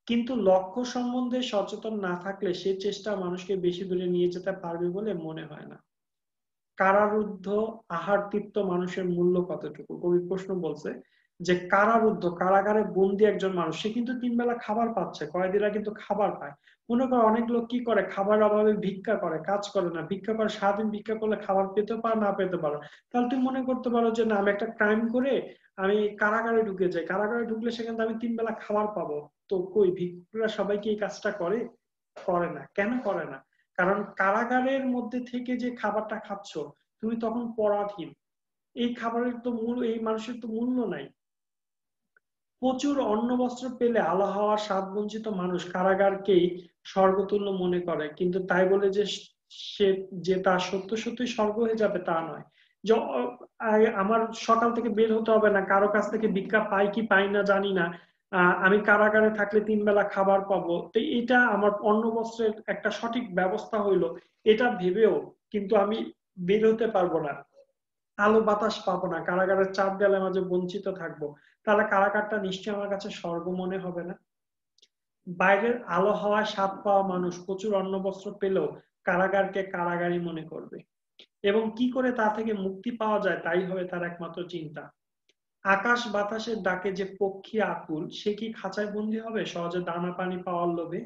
কিন্তু লক্ষ্য সম্বন্ধে সচেতন না থাকলে সে চেষ্টা মানুষকে বেশি দূরে নিয়ে যেতে পারবে বলে মনে হয় না। কারারুদ্ধ আহার তৃপ্ত মানুষের মূল্য কতটুকু, কবি প্রশ্ন বলছে, যে কারারুদ্ধ, কারাগারে বন্দি একজন মানুষ, সে কিন্তু 3 বেলা খাবার পাচ্ছে, কয়েদিরা কিন্তু খাবার পায়। মনে করো অনেক লোক কি করে, খাবার অভাবে ভিক্ষা করে, কাজ করে না, ভিক্ষা করে, সারাদিন ভিক্ষা করলে খাবার পেতে পারো না পেতে পারো, তাহলে তুমি মনে করতে পারো যে না, আমি একটা ক্রাইম করে আমি কারাগারে ঢুকে যাই, কারাগারে ঢুকলে সেখানে আমি 3 বেলা খাবার পাবো। তো কই, ভিক্ষুকরা সবাই কি এই কাজটা করে? করে না। কেন করে না? কারণ কারাগারের মধ্যে থেকে যে খাবারটা খাচ্ছ, তুমি তখন পরাধীন, এই খাবারের তো মূল, এই মানুষের তো মূল্য নাই। প্রচুর অন্ন বস্ত্র পেলে আলো হাওয়ার স্বাদ বঞ্চিত মানুষ কারাগারকেই স্বর্গতুল্য মনে করে, কিন্তু তাই বলে যে সে, যে তা সত্য সত্যই স্বর্গ হয়ে যাবে তা নয়। যে আমার সকাল থেকে বের হতে হবে না, কারো কাছ থেকে ভিক্ষা পাই কি পাই না জানি না, আমি কারাগারে থাকলে 3 বেলা খাবার পাবো, তো এটা আমার অন্ন বস্ত্রের একটা সঠিক ব্যবস্থা হইলো, এটা ভেবেও কিন্তু আমি বের হতে পারবো না, আলো বাতাস পাবো না, কারাগারের 4 দেয়ালের মাঝে বঞ্চিত থাকবো, তাহলে কারাগারটা নিশ্চয়ই আমার কাছে স্বর্গ মনে হবে না। বাইরের আলো হাওয়ায় স্বাদ পাওয়া মানুষ প্রচুর অন্ন বস্ত্র পেলেও কারাগারকে কারাগারই মনে করবে, এবং কি করে তা থেকে মুক্তি পাওয়া যায় তাই হবে তার একমাত্র চিন্তা। আকাশ বাতাসের ডাকে যে পক্ষী আকুল, সে কি খাঁচায় বন্দী হবে সহজে দানা পানি পাওয়ার লোভে?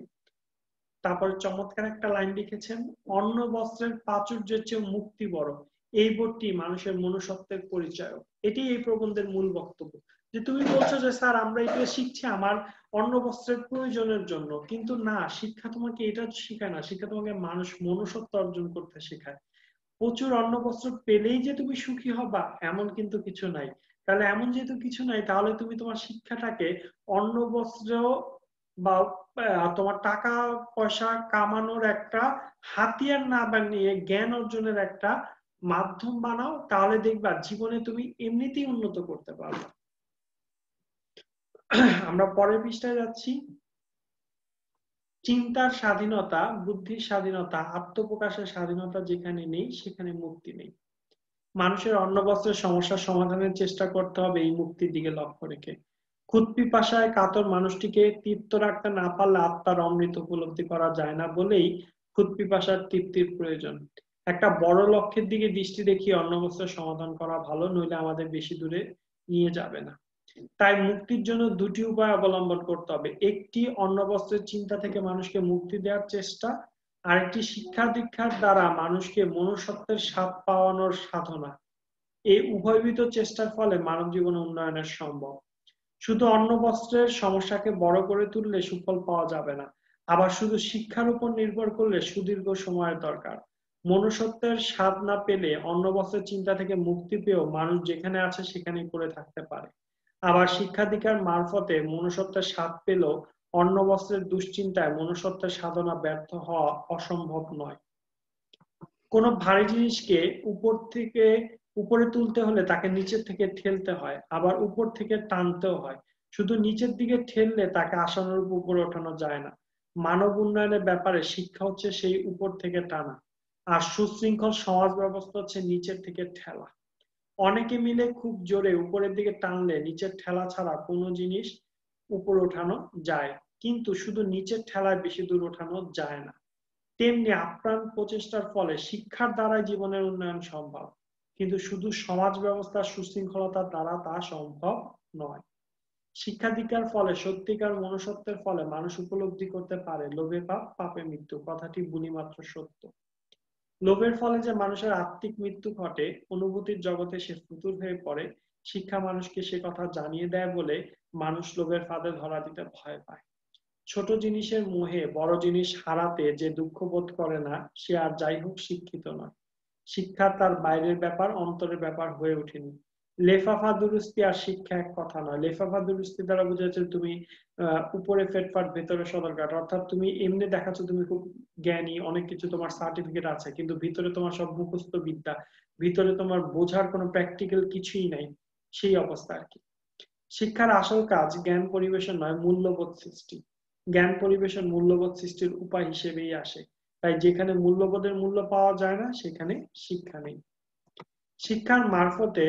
তারপর চমৎকার একটা লাইন লিখেছেন, অন্ন বস্ত্রের প্রাচুর্যের চেয়ে মুক্তি বড়, এই বোধটি মানুষের মনুষ্যত্বের পরিচয়। এটি এই প্রবন্ধের মূল বক্তব্য। যে তুমি বলছো যে স্যার আমরা এটা শিখছি আমার অন্ন বস্ত্রের প্রয়োজনের জন্য, কিন্তু না, শিক্ষা তোমাকে এটা শেখায় না, শিক্ষা তোমাকে মানুষ মনুষ্যত্ব অর্জন করতে শেখায়। প্রচুর অন্ন বস্ত্র পেলেই যে তুমি সুখী হবা এমন কিন্তু কিছু নাই। তাহলে এমন যেহেতু কিছু নাই, তাহলে তুমি তোমার শিক্ষাটাকে অন্ন বস্ত্র বা তোমার টাকা পয়সা কামানোর একটা হাতিয়ার না বানিয়ে জ্ঞান অর্জনের একটা মাধ্যম বানাও, তাহলে দেখবা জীবনে তুমি এমনিতেই উন্নত করতে পারবে। আমরা পরের পৃষ্ঠায় যাচ্ছি। চিন্তার স্বাধীনতা, বুদ্ধির স্বাধীনতা, আত্মপ্রকাশের স্বাধীনতা যেখানে নেই সেখানে মুক্তি নেই। মানুষের অন্ন বস্ত্রের সমস্যার সমাধানের চেষ্টা করতে হবে এই মুক্তির দিকে লক্ষ্য রেখে। ক্ষুৎপিপাসায় কাতর মানুষটিকে তৃপ্ত রাখতে না পারলে আত্মার অমৃত উপলব্ধি করা যায় না বলেই ক্ষুৎপিপাসার তৃপ্তির প্রয়োজন। একটা বড় লক্ষ্যের দিকে দৃষ্টি দেখিয়ে অন্ন বস্ত্রের সমাধান করা ভালো, নইলে আমাদের বেশি দূরে নিয়ে যাবে না। তাই মুক্তির জন্য দুটি উপায় অবলম্বন করতে হবে। একটি অন্ন বস্ত্রের চিন্তা থেকে মানুষকে মুক্তি দেওয়ার চেষ্টা, আরেকটি শিক্ষা দীক্ষার দ্বারা মানুষকে মনুষ্যত্বের স্বাদ পাওয়ানোর সাধনা। এই উভয়বিধ চেষ্টার ফলে মানব জীবনে উন্নয়নের সম্ভব। শুধু অন্ন বস্ত্রের সমস্যাকে বড় করে তুললে সুফল পাওয়া যাবে না, আবার শুধু শিক্ষার উপর নির্ভর করলে সুদীর্ঘ সময়ের দরকার। মনুষ্যত্বের স্বাদ না পেলে অন্ন বস্ত্রের চিন্তা থেকে মুক্তি পেয়েও মানুষ যেখানে আছে সেখানেই পড়ে থাকতে পারে। আবার শিক্ষা দীক্ষার মারফতে মনুষ্যত্বের স্বাদ পেলেও অন্ন বস্ত্রের দুশ্চিন্তায় মনুষ্যত্বের সাধনা ব্যর্থ হওয়া অসম্ভব নয়। কোনো ভারী জিনিসকে উপরে তুলতে হলে তাকে নিচের থেকে ঠেলতে হয়, আবার উপর থেকে টানতেও হয়। শুধু নিচের দিকে ঠেললে তাকে আশানুরূপ উপরে ওঠানো যায় না। মানব উন্নয়নের ব্যাপারে শিক্ষা হচ্ছে সেই উপর থেকে টানা, আর সুশৃঙ্খল সমাজ ব্যবস্থা হচ্ছে নিচের থেকে ঠেলা। অনেকে মিলে খুব জোরে উপরের দিকে টানলে নিচের ঠেলা ছাড়া কোনো জিনিস উপরে ওঠানো যায়, কিন্তু শুধু নিচের ঠেলায় বেশি দূর ওঠানো যায় না। তেমনি আপ্রাণ প্রচেষ্টার ফলে শিক্ষার দ্বারাই জীবনের উন্নয়ন সম্ভব, কিন্তু শুধু সমাজ ব্যবস্থার সুশৃঙ্খলতার দ্বারা তা সম্ভব নয়। শিক্ষা দীক্ষার ফলে সত্যিকার মনুষ্যত্বের ফলে মানুষ উপলব্ধি করতে পারে লোভে পাপ, পাপে মৃত্যু, কথাটি বুনিমাত্র সত্য। লোভের ফলে যে মানুষের আত্মিক মৃত্যু ঘটে, অনুভূতির জগতে সে ফতুর হয়ে পড়ে, শিক্ষা মানুষকে সে কথা জানিয়ে দেয় বলে মানুষ লোভের ফাঁদে ধরা দিতে ভয় পায়। ছোট জিনিসের মোহে বড় জিনিস হারাতে যে দুঃখ বোধ করে না, সে আর যাই হোক শিক্ষিত নয়। শিক্ষা তার বাইরের ব্যাপার, অন্তরের ব্যাপার হয়ে ওঠেনি। লেফাফা দুরুস্তি আর শিক্ষা এক কথা নয়। লেফাফা দুরুস্তি দ্বারা বোঝাচ্ছে তুমি উপরে ফেটফাট ভেতরে সদরঘাট, অর্থাৎ তুমি এমনি দেখাচ্ছ তুমি খুব জ্ঞানী, অনেক কিছু তোমার সার্টিফিকেট আছে, কিন্তু ভিতরে তোমার সব মুখস্থ বিদ্যা, ভিতরে তোমার বোঝার কোনো প্র্যাকটিক্যাল কিছুই নাই, সেই অবস্থা আর কি। শিক্ষার আসল কাজ জ্ঞান পরিবেশন নয়, মূল্যবোধ সৃষ্টি। জ্ঞান পরিবেশন মূল্যবোধ সৃষ্টির উপায় হিসেবেই আসে। তাই যেখানে মূল্যবোধের মূল্য পাওয়া যায় না সেখানে শিক্ষা নেই। শিক্ষার মারফতে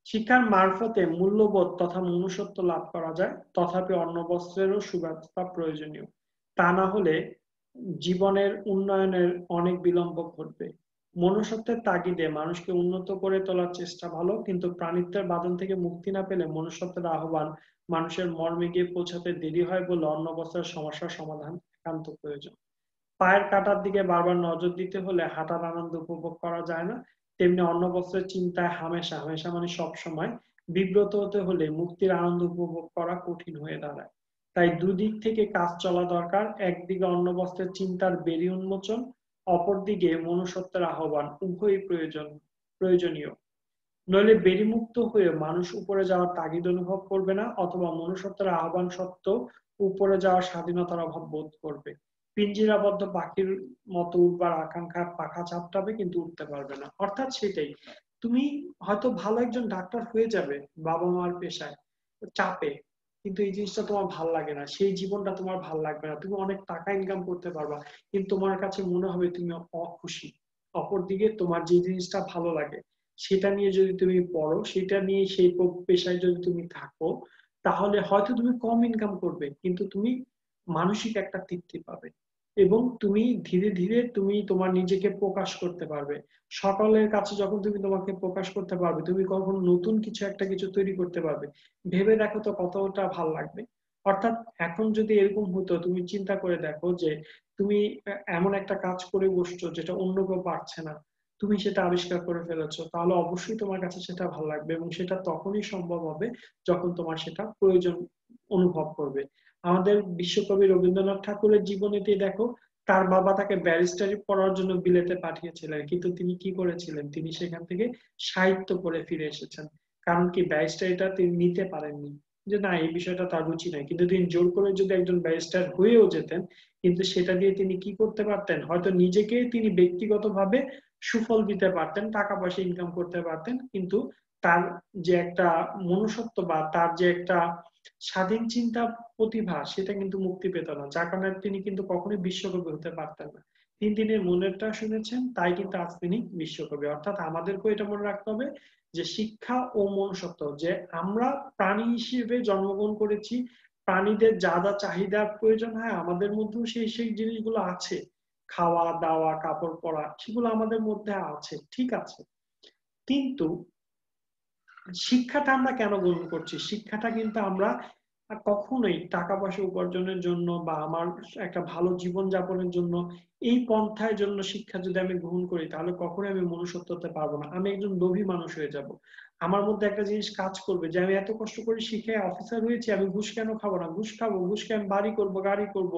শিক্ষার মারফতে মূল্যবোধ তথা মনুষ্যত্ব লাভ করা যায়, তথাপি অন্ন বস্ত্রেরও সুব্যবস্থা প্রয়োজনীয়। তা না হলে জীবনের উন্নয়নের অনেক বিলম্ব ঘটবে। মনুষ্যত্বের তাগিদে মানুষকে উন্নত করে তোলার চেষ্টা ভালো, কিন্তু প্রাণিত্বের বাঁধন থেকে মুক্তি না পেলে মনুষ্যত্বের আহ্বান মানুষের মর্মে গিয়ে পৌঁছাতে দেরি হয় বলে অন্ন বস্ত্রের সমস্যার সমাধান একান্ত প্রয়োজন। পায়ের কাটার দিকে বারবার নজর দিতে হলে হাঁটার আনন্দ উপভোগ করা যায় না, তেমনি অন্ন বস্ত্রের চিন্তায় হামেশা হামেশা মানে সব সময় বিব্রত হতে হলে মুক্তির আনন্দ উপভোগ করা কঠিন হয়ে দাঁড়ায়। তাই দুদিক থেকে কাজ চলা দরকার। একদিকে অন্ন বস্ত্রের চিন্তার বেরি উন্মোচন, অপরদিকে মনুষ্যত্বের আহ্বান, উভয়ই প্রয়োজনীয়। নইলে বেরিমুক্ত হয়ে মানুষ উপরে যাওয়ার তাগিদ অনুভব করবে না, অথবা মনুষ্যত্বের আহ্বান সত্ত্বেও উপরে যাওয়ার স্বাধীনতার অভাব বোধ করবে। পিঞ্জিরাবদ্ধ পাখির মতো উঠবার আকাঙ্ক্ষা পাখা ঝাপটাবে, কিন্তু উঠতে পারবে না। অর্থাৎ সেটাই, তুমি হয়তো ভালো একজন ডাক্তার হয়ে যাবে বাবা মার পেশায় চাপে, কিন্তু এই জিনিসটা তোমার ভাল লাগে না, সেই জীবনটা তোমার ভাল লাগবে না। তুমি অনেক টাকা ইনকাম করতে পারবা, কিন্তু তোমার কাছে মনে হবে তুমি অখুশি। অপরদিকে তোমার যে জিনিসটা ভালো লাগে সেটা নিয়ে যদি তুমি পড়ো, সেটা নিয়ে সেই পেশায় যদি তুমি থাকো, তাহলে হয়তো তুমি কম ইনকাম করবে, কিন্তু তুমি মানসিক একটা তৃপ্তি পাবে, এবং তুমি ধীরে ধীরে তুমি তোমার নিজেকে প্রকাশ করতে পারবে। সকলের কাছে যখন তুমি তোমাকে প্রকাশ করতে পারবে, তুমি কখন নতুন কিছু একটা কিছু তৈরি করতে পারবে, ভেবে দেখো তো কতটা ভাল লাগবে। অর্থাৎ এখন যদি এরকম হতো, তুমি চিন্তা করে দেখো যে তুমি এমন একটা কাজ করে বসছো যেটা অন্য কেউ পারছে না, তুমি সেটা আবিষ্কার করে ফেলেছো, তাহলে অবশ্যই তোমার কাছে সেটা ভালো লাগবে, এবং সেটা তখনই সম্ভব হবে যখন তোমার সেটা প্রয়োজন অনুভব করবে। আমাদের বিশ্বকবি রবীন্দ্রনাথ ঠাকুরের জীবনীতে দেখো, তার বাবা তাকে ব্যারিস্টারি পড়ার জন্য বিলেতে পাঠিয়েছিলেন, কিন্তু তিনি কি করেছিলেন, তিনি সেখান থেকে সাহিত্য পড়ে ফিরে এসেছেন। কারণ কি, ব্যারিস্টারিটা তিনি নিতে পারেননি, যে না এই বিষয়টা তার রুচি নাই। কিন্তু তিনি জোর করে যদি একজন ব্যারিস্টার হয়েও যেতেন, কিন্তু সেটা দিয়ে তিনি কি করতে পারতেন, হয়তো নিজেকে তিনি ব্যক্তিগতভাবে সুফল দিতে পারতেন, টাকা পয়সা ইনকাম করতে পারতেন, কিন্তু তার যে একটা মনুষ্যত্ব বা তার যে একটা স্বাধীন চিন্তা প্রতিভা সেটা কিন্তু মুক্তি পেত না, যার কারণে তিনি কিন্তু কখনোই বিশ্বকবি হতে পারতেন না। তিনি মনেরটা শুনেছেন, তাই কিন্তু আজ তিনি বিশ্বকবি। অর্থাৎ আমাদেরকেও এটা মনে রাখতে হবে যে শিক্ষা ও মনুষ্যত্ব, যে আমরা প্রাণী হিসেবে জন্মগ্রহণ করেছি, প্রাণীদের যা যা চাহিদার প্রয়োজন হয় আমাদের মধ্যেও সেই সেই জিনিসগুলো আছে, খাওয়া দাওয়া কাপড় পরা সেগুলো আমাদের মধ্যে আছে, ঠিক আছে। কিন্তু শিক্ষাটা আমরা কেন গ্রহণ করছি? শিক্ষাটা কিন্তু আমরা কখনোই টাকা পয়সা উপার্জনের জন্য বা আমার একটা ভালো জীবন যাপনের জন্য, এই পন্থার জন্য শিক্ষা যদি আমি গ্রহণ করি তাহলে কখনোই আমি মনুষ্যত্ব হতে পারবো না, আমি একজন লোভী মানুষ হয়ে যাব। আমার মধ্যে একটা জিনিস কাজ করবে যে আমি এত কষ্ট করে শিখে অফিসার হয়েছি, আমি ঘুষ কেন খাবো না, ঘুষ খাবো, ঘুষ খেয়ে আমি বাড়ি করবো গাড়ি করব,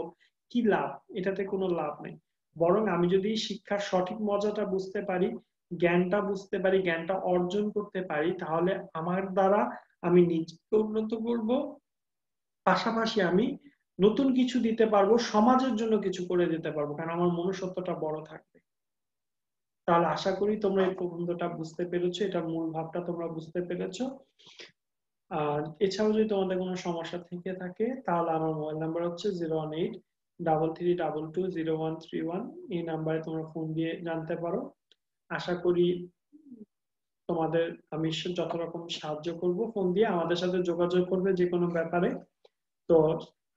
কি লাভ? এটাতে কোনো লাভ নেই। বরং আমি যদি শিক্ষার সঠিক মজাটা বুঝতে পারি, জ্ঞানটা বুঝতে পারি, জ্ঞানটা অর্জন করতে পারি, তাহলে আমার দ্বারা আমি নিজেকে উন্নত করব, পাশাপাশি আমি নতুন কিছু দিতে পারবো, সমাজের জন্য কিছু করে দিতে পারবো, কারণ আমার মনুষ্যত্বটা বড় থাকবে। তাহলে আশা করি তোমরা এই প্রবন্ধটা বুঝতে পেরেছো, এটার মূল ভাবটা তোমরা বুঝতে পেরেছো। আর এছাড়াও যদি তোমাদের কোনো সমস্যা থেকে থাকে তাহলে আমার মোবাইল নাম্বার হচ্ছে 01833220131। এই নাম্বারে তোমরা ফোন দিয়ে জানতে পারো। আশা করি তোমাদের আমি যত রকম সাহায্য করব, ফোন দিয়ে আমাদের সাথে যোগাযোগ করবে যে কোনো ব্যাপারে। তো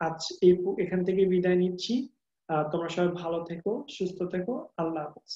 আজ এখান থেকে বিদায় নিচ্ছি। তোমরা সবাই ভালো থেকো, সুস্থ থেকো। আল্লাহ হাফেজ।